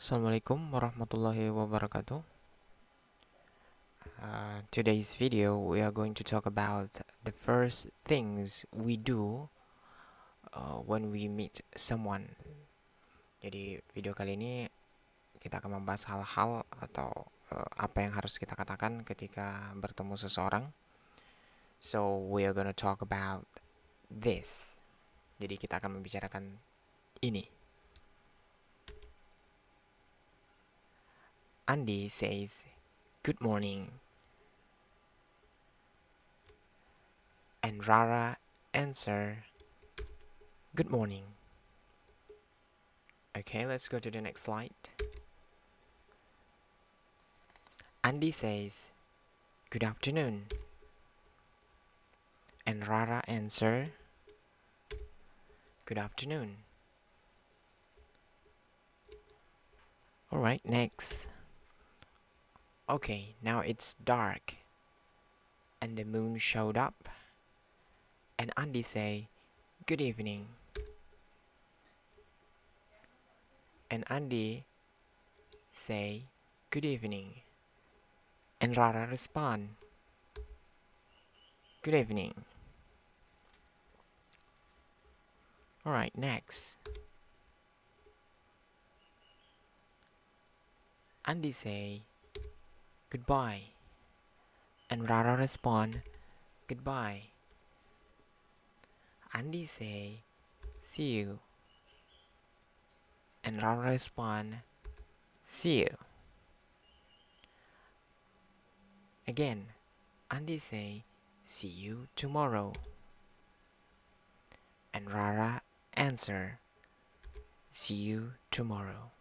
Assalamualaikum warahmatullahi wabarakatuh. Today's video we are going to talk about the first things we do when we meet someone. Jadi video kali ini kita akan membahas hal-hal atau apa yang harus kita katakan ketika bertemu seseorang. So we are gonna talk about this. Jadi kita akan membicarakan ini. Andy says, "Good morning." And Rara answer, "Good morning." Okay, let's go to the next slide. Andy says, "Good afternoon." And Rara answer, "Good afternoon." Alright, next. Okay, now it's dark. And the moon showed up. And Andy say, "Good evening." And Andy say, "Good evening." And Rara respond, "Good evening." Alright, next. Andy say, "Goodbye." And Rara respond, "Goodbye." Andy say, "See you." And Rara respond, "See you." Again, Andy say, "See you tomorrow." And Rara answer, "See you tomorrow."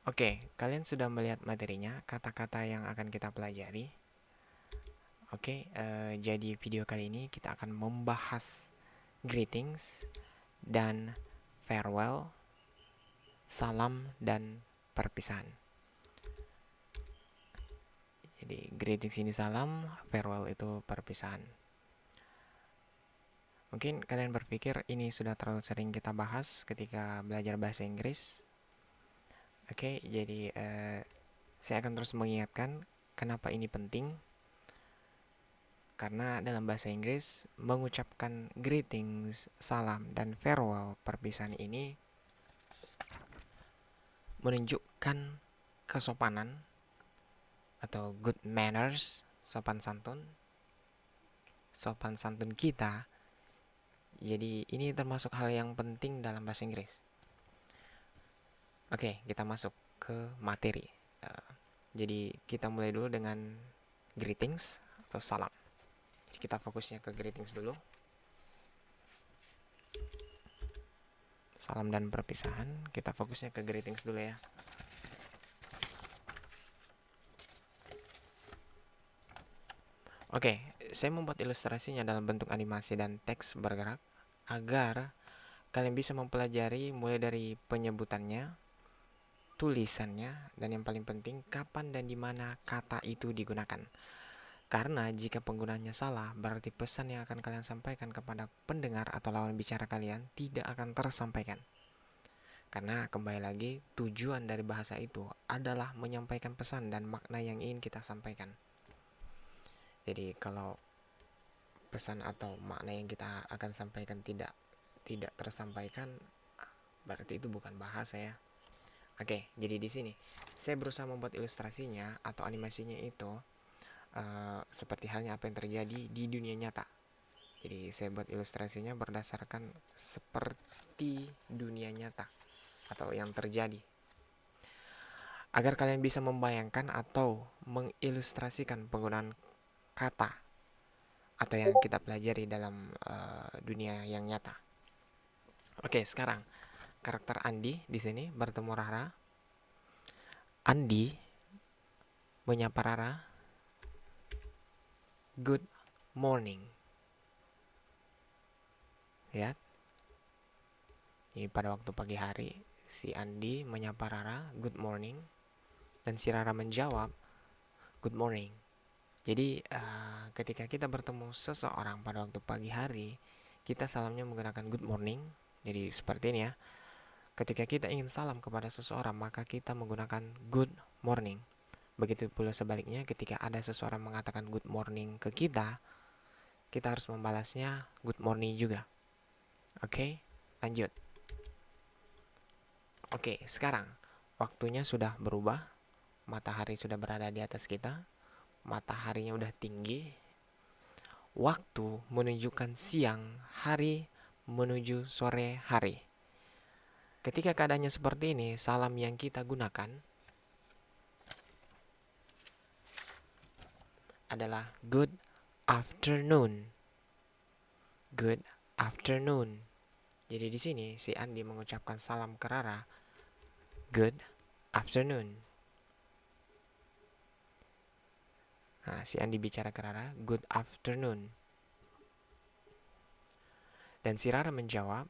Oke, kalian sudah melihat materinya, kata-kata yang akan kita pelajari. Oke, jadi video kali ini kita akan membahas greetings dan farewell, salam dan perpisahan. Jadi greetings ini salam, farewell itu perpisahan. Mungkin kalian berpikir ini sudah terlalu sering kita bahas ketika belajar bahasa Inggris. Oke, jadi saya akan terus mengingatkan kenapa ini penting. Karena dalam bahasa Inggris, mengucapkan greetings, salam, dan farewell perpisahan ini menunjukkan kesopanan atau good manners, sopan santun kita. Jadi ini termasuk hal yang penting dalam bahasa Inggris. Oke, kita masuk ke materi. Jadi kita mulai dulu dengan greetings atau salam. Jadi kita fokusnya ke greetings dulu. Salam dan perpisahan, kita fokusnya ke greetings dulu ya. Oke, saya membuat ilustrasinya dalam bentuk animasi dan teks bergerak agar kalian bisa mempelajari mulai dari penyebutannya, tulisannya, dan yang paling penting kapan dan di mana kata itu digunakan. Karena jika penggunaannya salah, berarti pesan yang akan kalian sampaikan kepada pendengar atau lawan bicara kalian tidak akan tersampaikan. Karena kembali lagi, tujuan dari bahasa itu adalah menyampaikan pesan dan makna yang ingin kita sampaikan. Jadi kalau pesan atau makna yang kita akan sampaikan tidak tersampaikan, berarti itu bukan bahasa ya. Oke, jadi di sini saya berusaha membuat ilustrasinya atau animasinya itu seperti halnya apa yang terjadi di dunia nyata. Jadi saya buat ilustrasinya berdasarkan seperti dunia nyata atau yang terjadi. Agar kalian bisa membayangkan atau mengilustrasikan penggunaan kata atau yang kita pelajari dalam dunia yang nyata. Oke, sekarang karakter Andi di sini bertemu Rara. Andi menyapa Rara, "Good morning." Lihat. Jadi pada waktu pagi hari, si Andi menyapa Rara, "Good morning." Dan si Rara menjawab, "Good morning." Jadi ketika kita bertemu seseorang pada waktu pagi hari, kita salamnya menggunakan good morning. Jadi seperti ini ya. Ketika kita ingin salam kepada seseorang, maka kita menggunakan good morning. Begitu pula sebaliknya, ketika ada seseorang mengatakan good morning ke kita harus membalasnya good morning juga. Oke, lanjut. Oke, sekarang waktunya sudah berubah. Matahari sudah berada di atas kita. Mataharinya udah tinggi. Waktu menunjukkan siang, hari menuju sore hari. Ketika keadaannya seperti ini, salam yang kita gunakan adalah good afternoon. Good afternoon. Jadi di sini si Andi mengucapkan salam ke Rara, good afternoon. Nah, si Andi bicara ke Rara, good afternoon. Dan si Rara menjawab,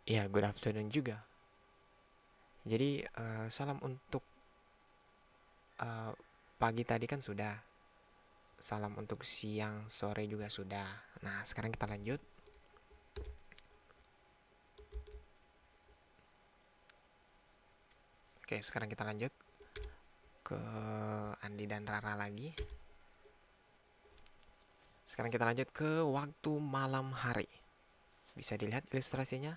ya good afternoon juga. Jadi salam untuk pagi tadi kan sudah. Salam untuk siang, sore juga sudah. Nah, sekarang kita lanjut. Oke, sekarang kita lanjut ke Andi dan Rara lagi. Sekarang kita lanjut ke waktu malam hari. Bisa dilihat ilustrasinya.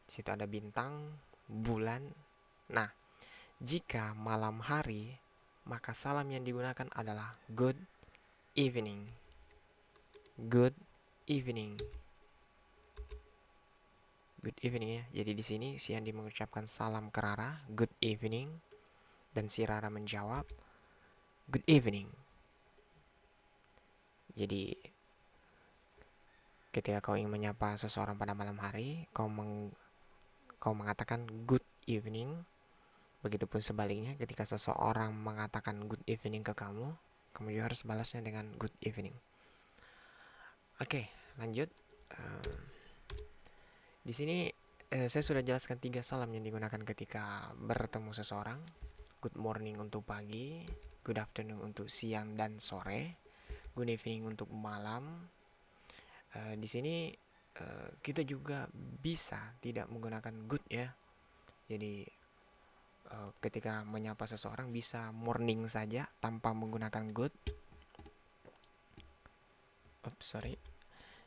Di situ ada bintang, bulan. Nah, jika malam hari, maka salam yang digunakan adalah good evening. Good evening. Good evening ya. Jadi di sini si Andi mengucapkan salam ke Rara, good evening, dan si Rara menjawab, good evening. Jadi ketika kau ingin menyapa seseorang pada malam hari, kau mengatakan good evening. Begitupun sebaliknya, ketika seseorang mengatakan good evening ke kamu, kamu juga harus balasnya dengan good evening. Oke, lanjut. Di sini saya sudah jelaskan 3 salam yang digunakan ketika bertemu seseorang. Good morning untuk pagi, good afternoon untuk siang dan sore, good evening untuk malam. Di sini kita juga bisa tidak menggunakan good ya. Jadi ketika menyapa seseorang bisa morning saja tanpa menggunakan good.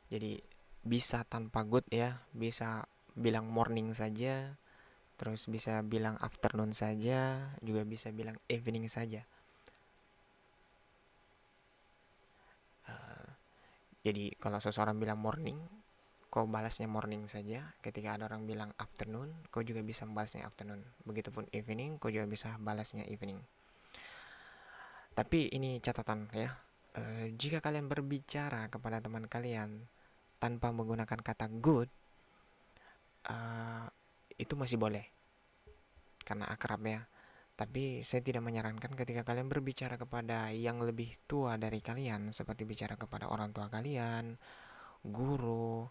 Jadi bisa tanpa good ya, bisa bilang morning saja, terus bisa bilang afternoon saja, juga bisa bilang evening saja. Jadi kalau seseorang bilang morning, kau balasnya morning saja. Ketika ada orang bilang afternoon, kau juga bisa membalasnya afternoon. Begitupun evening, kau juga bisa balasnya evening. Tapi ini catatan ya. Jika kalian berbicara kepada teman kalian tanpa menggunakan kata good, itu masih boleh karena akrab ya. Tapi saya tidak menyarankan ketika kalian berbicara kepada yang lebih tua dari kalian, seperti bicara kepada orang tua kalian, guru,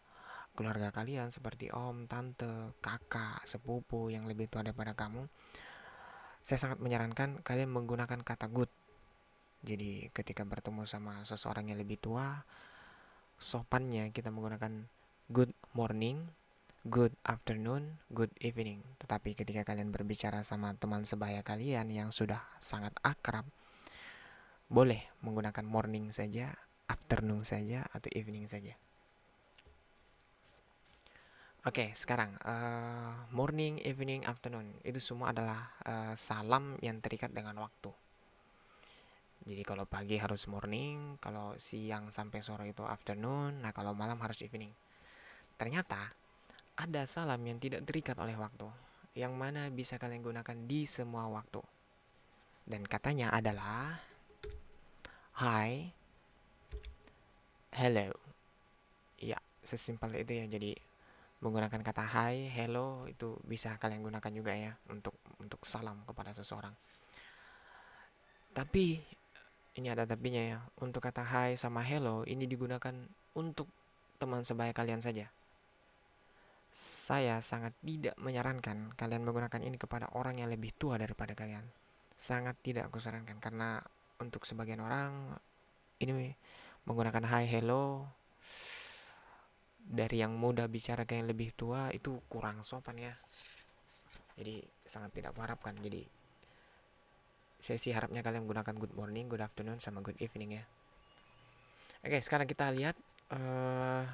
keluarga kalian seperti om, tante, kakak, sepupu yang lebih tua daripada kamu. Saya sangat menyarankan kalian menggunakan kata good. Jadi ketika bertemu sama seseorang yang lebih tua, sopannya kita menggunakan good morning, good afternoon, good evening. Tetapi ketika kalian berbicara sama teman sebaya kalian yang sudah sangat akrab, boleh menggunakan morning saja, afternoon saja, atau evening saja. Oke, sekarang morning, evening, afternoon itu semua adalah salam yang terikat dengan waktu. Jadi kalau pagi harus morning, kalau siang sampai sore itu afternoon, nah kalau malam harus evening. Ternyata ada salam yang tidak terikat oleh waktu, yang mana bisa kalian gunakan di semua waktu. Dan katanya adalah hi, hello. Ya, sesimpel itu ya. Jadi menggunakan kata hi, hello itu bisa kalian gunakan juga ya untuk salam kepada seseorang. Tapi ini ada tapinya ya. Untuk kata hi sama hello ini digunakan untuk teman sebaya kalian saja. Saya sangat tidak menyarankan kalian menggunakan ini kepada orang yang lebih tua daripada kalian. Sangat tidak aku sarankan karena untuk sebagian orang ini menggunakan hi hello dari yang muda bicara ke yang lebih tua itu kurang sopan ya. Jadi sangat tidak kuharapkan. Jadi saya sih harapnya kalian menggunakan good morning, good afternoon, sama good evening ya. Oke, sekarang kita lihat uh,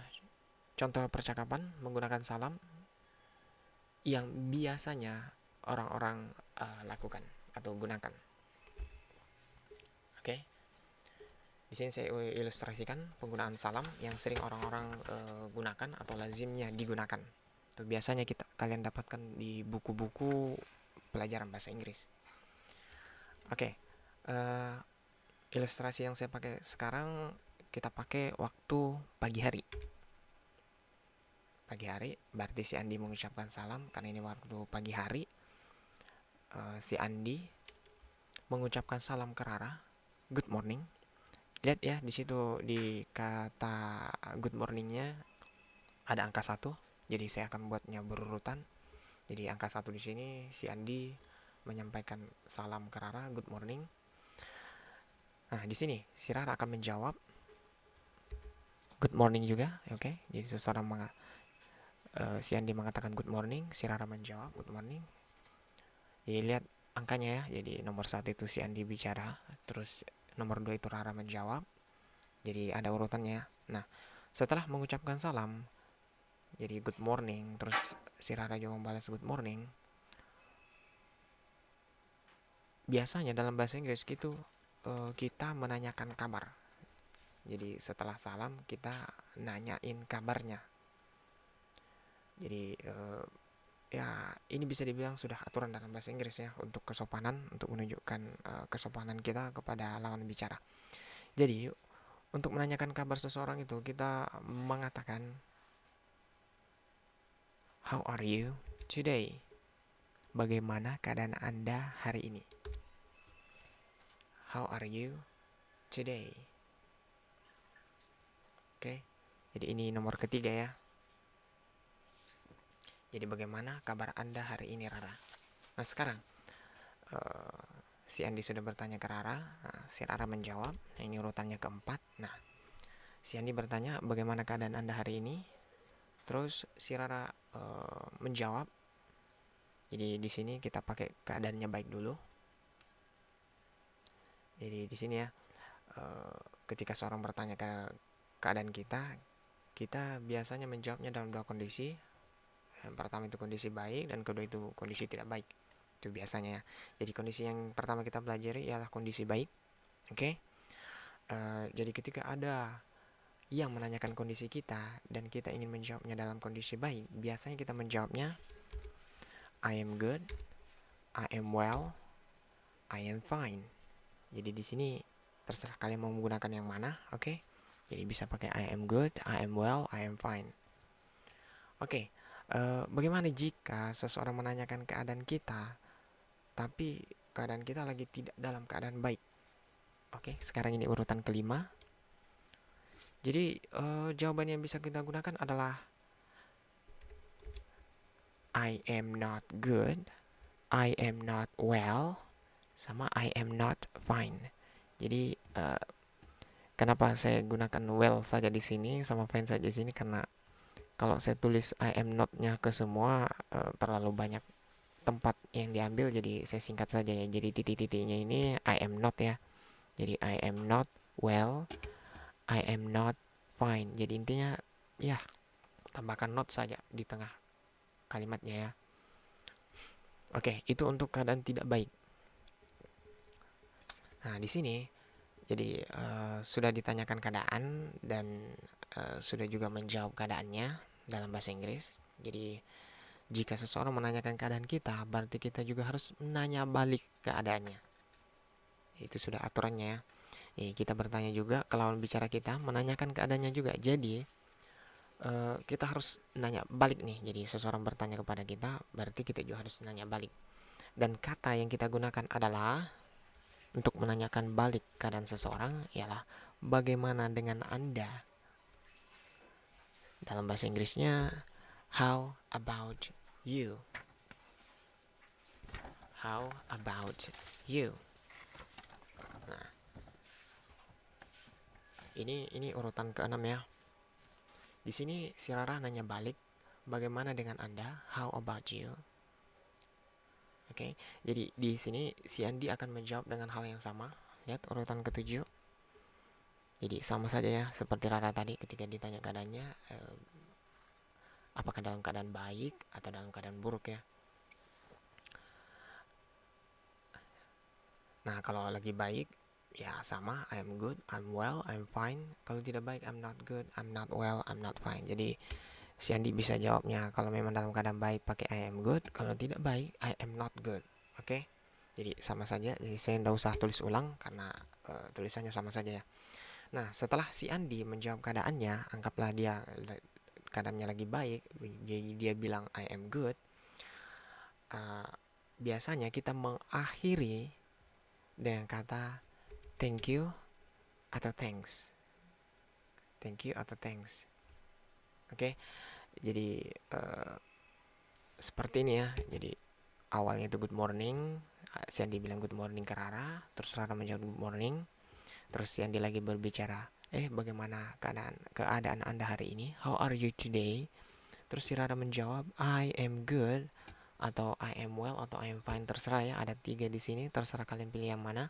contoh percakapan menggunakan salam yang biasanya orang-orang lakukan atau gunakan. Oke, di sini saya ilustrasikan penggunaan salam yang sering orang-orang gunakan atau lazimnya digunakan. Itu biasanya kalian dapatkan di buku-buku pelajaran bahasa Inggris. Oke, ilustrasi yang saya pakai sekarang kita pakai waktu pagi hari. Pagi hari berarti si Andi mengucapkan salam karena ini waktu pagi hari. Si Andi mengucapkan salam ke Rara, good morning. Lihat ya di situ di kata good morningnya ada angka 1. Jadi saya akan buatnya berurutan. Jadi angka 1 di sini si Andi menyampaikan salam ke Rara, good morning. Nah, di sini si Rara akan menjawab good morning juga, oke. Jadi seseorang si Andi mengatakan good morning, si Rara menjawab good morning. Jadi lihat angkanya ya. Jadi nomor 1 itu si Andi bicara, terus nomor 2 itu Rara menjawab. Jadi ada urutannya. Nah, setelah mengucapkan salam, jadi good morning, terus si Rara juga membalas good morning. Biasanya dalam bahasa Inggris gitu kita menanyakan kabar. Jadi setelah salam kita nanyain kabarnya. Jadi ya ini bisa dibilang sudah aturan dalam bahasa Inggris ya untuk kesopanan, untuk menunjukkan kesopanan kita kepada lawan bicara. Jadi untuk menanyakan kabar seseorang itu kita mengatakan how are you today? Bagaimana keadaan Anda hari ini? How are you today? Oke. Jadi ini nomor ketiga ya. Jadi bagaimana kabar Anda hari ini, Rara? Nah sekarang si Andi sudah bertanya ke Rara. Nah, si Rara menjawab. Nah, ini urutannya keempat. Nah, si Andi bertanya bagaimana keadaan Anda hari ini. Terus si Rara menjawab. Jadi di sini kita pakai keadaannya baik dulu. Jadi di sini ya, ketika seorang bertanya ke keadaan kita, kita biasanya menjawabnya dalam dua kondisi. Yang pertama itu kondisi baik dan kedua itu kondisi tidak baik. Itu biasanya ya. Jadi kondisi yang pertama kita pelajari ialah kondisi baik. Oke. Jadi ketika ada yang menanyakan kondisi kita dan kita ingin menjawabnya dalam kondisi baik, biasanya kita menjawabnya I am good, I am well, I am fine. Jadi di sini terserah kalian mau menggunakan yang mana, oke? Jadi bisa pakai I am good, I am well, I am fine. Oke. Bagaimana jika seseorang menanyakan keadaan kita, tapi keadaan kita lagi tidak dalam keadaan baik? Oke, sekarang ini urutan kelima. Jadi jawaban yang bisa kita gunakan adalah I am not good, I am not well, sama I am not fine. Jadi kenapa saya gunakan well saja di sini sama fine saja di sini, karena kalau saya tulis I am not-nya ke semua terlalu banyak tempat yang diambil, jadi saya singkat saja ya. Jadi titik-titiknya ini I am not ya. Jadi I am not well, I am not fine. Jadi intinya ya tambahkan not saja di tengah kalimatnya ya. Oke, itu untuk keadaan tidak baik. Nah, di sini jadi sudah ditanyakan keadaan dan sudah juga menjawab keadaannya dalam bahasa Inggris. Jadi jika seseorang menanyakan keadaan kita, berarti kita juga harus menanya balik keadaannya. Itu sudah aturannya ya. Kita bertanya juga ke lawan bicara kita, menanyakan keadaannya juga. Jadi kita harus nanya balik nih. Jadi seseorang bertanya kepada kita, berarti kita juga harus nanya balik. Dan kata yang kita gunakan adalah untuk menanyakan balik keadaan seseorang ialah bagaimana dengan Anda. Dalam bahasa Inggrisnya how about you? How about you? Nah, ini urutan ke-6 ya. Di sini si Rara nanya balik, bagaimana dengan Anda? How about you? Oke, jadi di sini si Andi akan menjawab dengan hal yang sama. Lihat urutan ketujuh. Jadi sama saja ya, seperti Rara tadi ketika ditanya keadaannya, apakah dalam keadaan baik atau dalam keadaan buruk ya. Nah, kalau lagi baik, ya sama, I am good, I'm well, I'm fine. Kalau tidak baik, I'm not good, I'm not well, I'm not fine. Jadi si Andi bisa jawabnya kalau memang dalam keadaan baik pakai I am good, kalau tidak baik I am not good. Oke? Jadi sama saja. Jadi saya tidak usah tulis ulang karena tulisannya sama saja ya. Nah, setelah si Andi menjawab keadaannya, anggaplah dia keadaannya lagi baik, jadi dia bilang I am good. Biasanya kita mengakhiri dengan kata thank you atau thanks. Thank you atau thanks. Oke? Jadi seperti ini ya. Jadi awalnya itu good morning, si Andi bilang good morning ke Rara, terus Rara menjawab good morning, terus si Andi lagi berbicara, bagaimana keadaan Anda hari ini? How are you today? Terus si Rara menjawab I am good atau I am well atau I am fine, terserah ya, ada 3 di sini, terserah kalian pilih yang mana.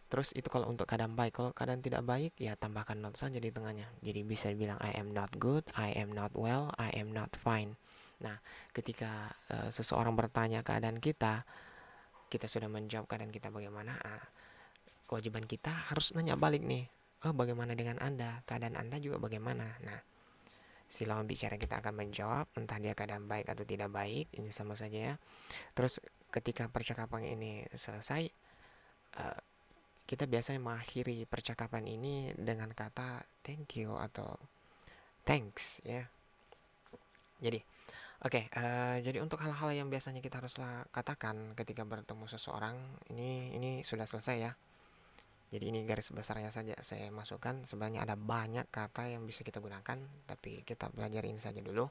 Terus itu kalau untuk keadaan baik. Kalau keadaan tidak baik ya tambahkan not saja di tengahnya. Jadi bisa dibilang I am not good, I am not well, I am not fine. Nah, ketika seseorang bertanya keadaan kita sudah menjawab keadaan kita bagaimana. Kewajiban kita harus nanya balik nih. Oh, bagaimana dengan Anda? Keadaan Anda juga bagaimana? Nah, si lawan bicara kita akan menjawab entah dia keadaan baik atau tidak baik. Ini sama saja ya. Terus ketika percakapan ini selesai, kita biasanya mengakhiri percakapan ini dengan kata thank you atau thanks ya. Jadi jadi untuk hal-hal yang biasanya kita harus katakan ketika bertemu seseorang, ini sudah selesai ya. Jadi ini garis besarnya saja saya masukkan. Sebenarnya ada banyak kata yang bisa kita gunakan, tapi kita pelajari ini saja dulu.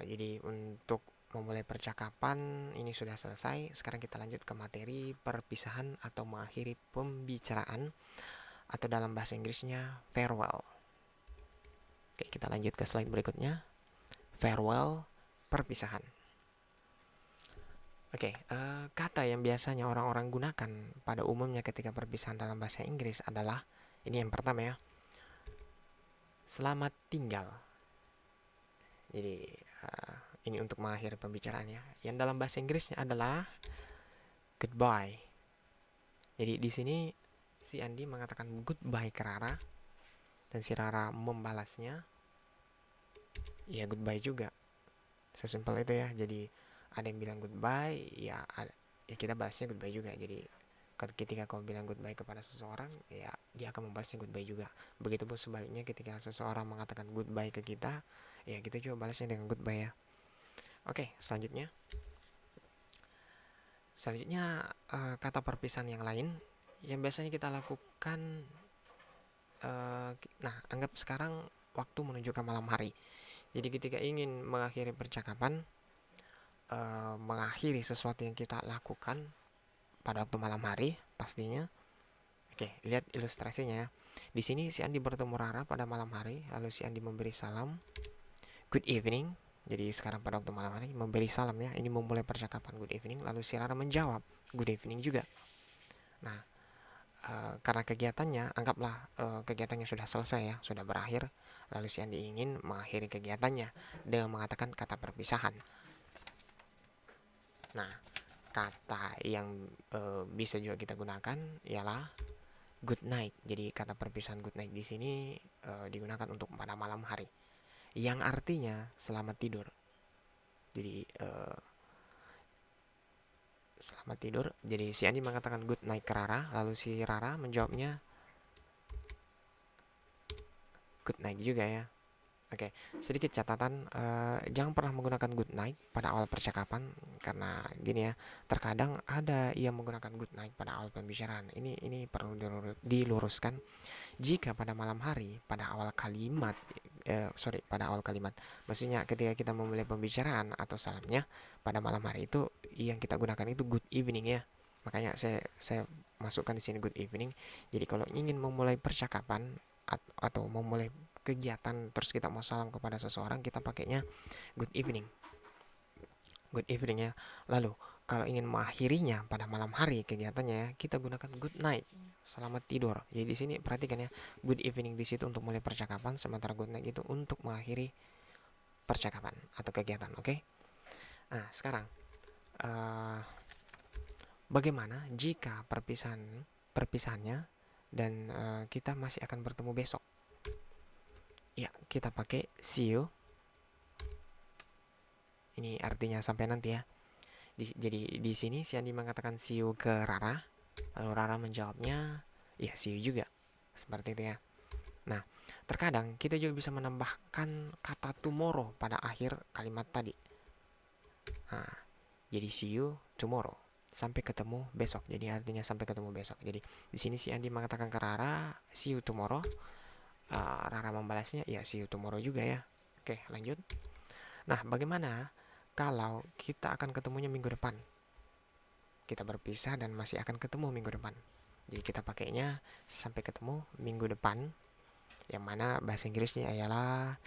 Jadi untuk memulai percakapan ini sudah selesai. Sekarang kita lanjut ke materi perpisahan atau mengakhiri pembicaraan, atau dalam bahasa Inggrisnya farewell. Oke, kita lanjut ke slide berikutnya. Farewell, perpisahan. Oke, kata yang biasanya orang-orang gunakan pada umumnya ketika perpisahan dalam bahasa Inggris adalah, ini yang pertama ya, selamat tinggal. Jadi ini untuk mengakhiri pembicaraannya. Yang dalam bahasa Inggrisnya adalah goodbye. Jadi di sini si Andi mengatakan goodbye ke Rara, dan si Rara membalasnya ya goodbye juga. Sesimpel itu ya. Jadi ada yang bilang goodbye, ya kita balasnya goodbye juga. Jadi ketika kau bilang goodbye kepada seseorang, ya dia akan membalasnya goodbye juga. Begitupun sebaliknya, ketika seseorang mengatakan goodbye ke kita, ya kita juga balasnya dengan goodbye ya. Oke, selanjutnya kata perpisahan yang lain yang biasanya kita lakukan. Nah, anggap sekarang waktu menunjukkan malam hari. Jadi ketika ingin mengakhiri percakapan, mengakhiri sesuatu yang kita lakukan pada waktu malam hari pastinya. Oke, lihat ilustrasinya ya. Di sini si Andi bertemu Rara pada malam hari, lalu si Andi memberi salam, good evening. Jadi sekarang pada waktu malam hari memberi salam ya. Ini memulai percakapan good evening, lalu si Rara menjawab good evening juga. Nah, karena kegiatannya, anggaplah kegiatannya sudah selesai ya, sudah berakhir, lalu si Andi ingin mengakhiri kegiatannya dengan mengatakan kata perpisahan. Nah, kata yang bisa juga kita gunakan ialah good night. Jadi kata perpisahan good night di sini digunakan untuk pada malam hari, yang artinya selamat tidur. Jadi selamat tidur. Jadi si Andi mengatakan good night ke Rara, lalu si Rara menjawabnya good night juga ya. Oke, sedikit catatan, jangan pernah menggunakan good night pada awal percakapan, karena gini ya, terkadang ada yang menggunakan good night pada awal pembicaraan. Ini perlu diluruskan. Jika pada malam hari, pada awal kalimat, maksudnya ketika kita memulai pembicaraan atau salamnya pada malam hari itu, yang kita gunakan itu good evening ya. Makanya saya masukkan di sini good evening. Jadi kalau ingin memulai percakapan atau memulai kegiatan terus kita mau salam kepada seseorang, kita pakainya good evening. Good evening ya. Lalu kalau ingin mengakhirinya pada malam hari kegiatannya ya, kita gunakan good night. Selamat tidur. Jadi di sini perhatikan ya, good evening di situ untuk mulai percakapan, sementara good night itu untuk mengakhiri percakapan atau kegiatan, oke? Nah, sekarang eh, bagaimana jika perpisahannya dan kita masih akan bertemu besok? Ya, kita pakai see you. Ini artinya sampai nanti ya. Jadi di sini si Andi mengatakan see you ke Rara, lalu Rara menjawabnya ya see you juga, seperti itu ya. Nah, terkadang kita juga bisa menambahkan kata tomorrow pada akhir kalimat tadi. Nah, jadi see you tomorrow, sampai ketemu besok. Jadi artinya sampai ketemu besok. Jadi di sini si Andi mengatakan ke Rara see you tomorrow. Rara membalasnya ya see you tomorrow juga ya. Oke, lanjut. Nah, bagaimana kalau kita akan ketemunya minggu depan? Kita berpisah dan masih akan ketemu minggu depan. Jadi kita pakainya sampai ketemu minggu depan, yang mana bahasa Inggrisnya ialah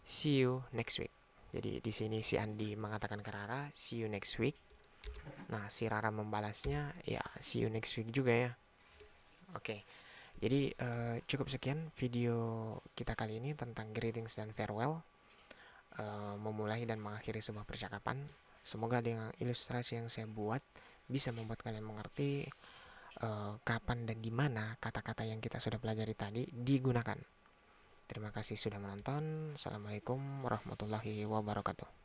see you next week. Jadi di sini si Andi mengatakan ke Rara see you next week. Nah, si Rara membalasnya ya see you next week juga ya. Oke. Jadi cukup sekian video kita kali ini tentang greetings dan farewell, memulai dan mengakhiri sebuah percakapan. Semoga dengan ilustrasi yang saya buat bisa membuat kalian mengerti kapan dan di mana kata-kata yang kita sudah pelajari tadi digunakan. Terima kasih sudah menonton. Assalamualaikum warahmatullahi wabarakatuh.